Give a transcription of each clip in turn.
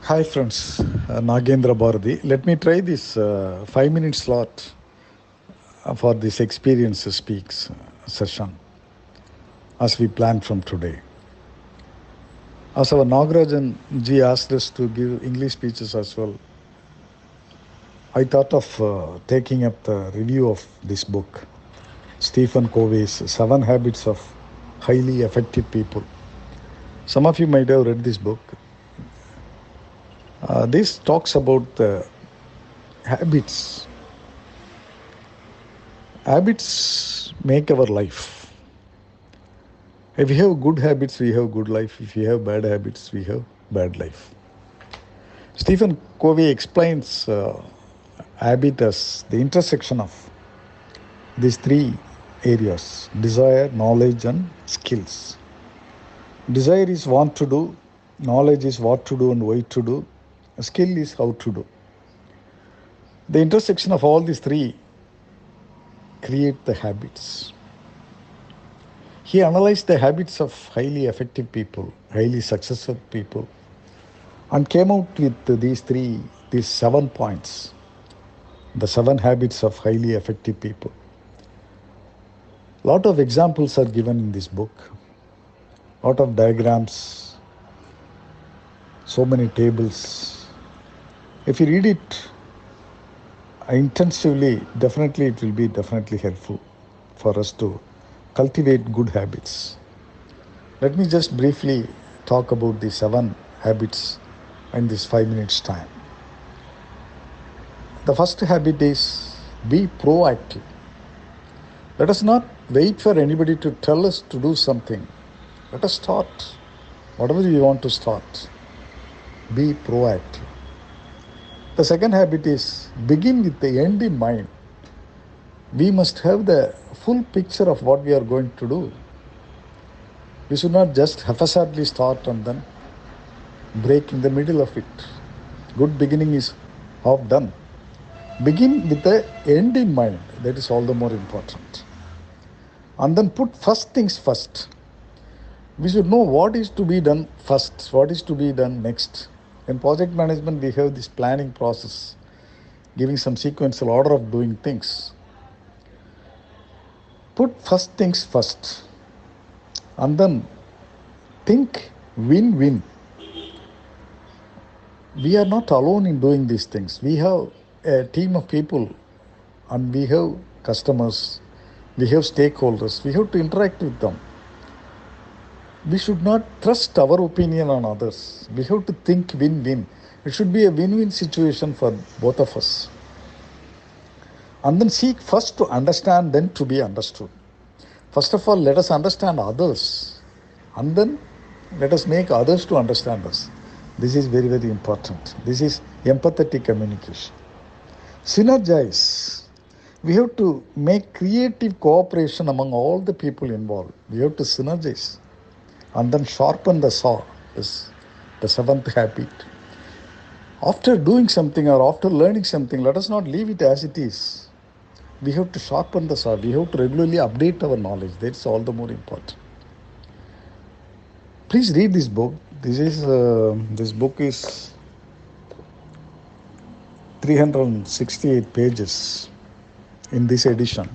Hi friends, Nagendra Bharati. Let me try this 5 minute slot for this experience speaks session as we plan from today. As our Nagarajan ji asked us to give English speeches as well, I thought of taking up the review of this book, Stephen Covey's 7 Habits of Highly Effective People. Some of you might have read this book. This talks about the habits. Habits make our life. If we have good habits, we have good life. If we have bad habits, we have bad life. Stephen Covey explains habit as the intersection of these 3 areas: desire, knowledge, and skills. Desire is want to do, knowledge is what to do and why to do, skill is how to do. The intersection of all these 3 create the habits. He analyzed the habits of highly effective people, highly successful people, and came out with these 7 points, the 7 habits of highly effective people. A lot of examples are given in this book, a lot of diagrams, so many tables. If you read it intensively, definitely it will be definitely helpful for us to cultivate good habits. Let me just briefly talk about the 7 habits in this 5 minutes time. The first habit is be proactive. Let us not wait for anybody to tell us to do something. Let us start whatever we want to start. Be proactive. The second habit is begin with the end in mind. We must have the full picture of what we are going to do. We should not just haphazardly start and then break in the middle of it. Good beginning is half done. Begin with the end in mind. That is all the more important. And then put first things first. We should know what is to be done first, what is to be done next. In project management, we have this planning process, giving some sequential order of doing things. Put first things first, and then think win-win. We are not alone in doing these things. We have a team of people, and we have customers, we have stakeholders. We have to interact with them. We should not trust our opinion on others. We have to think win-win. It should be a win-win situation for both of us. And then seek first to understand, then to be understood. First of all, let us understand others. And then let us make others to understand us. This is very, very important. This is empathetic communication. Synergize. We have to make creative cooperation among all the people involved. We have to synergize. And then sharpen the saw is the 7th habit. After doing something or after learning something, let us not leave it as it is. We have to sharpen the saw. We have to regularly update our knowledge. That's all the more important. Please read this book. This book is 368 pages in this edition.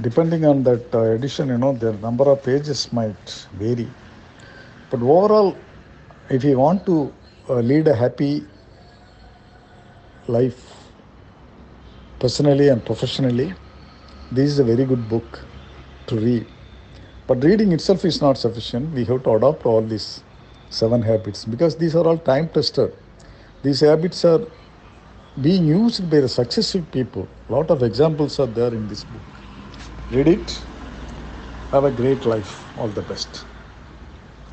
Depending on that edition, the number of pages might vary. But overall, if you want to lead a happy life, personally and professionally, this is a very good book to read. But reading itself is not sufficient. We have to adopt all these 7 habits because these are all time tested. These habits are being used by the successful people. A lot of examples are there in this book. Read it. Have a great life. All the best.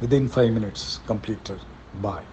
Within 5 minutes completed. Bye.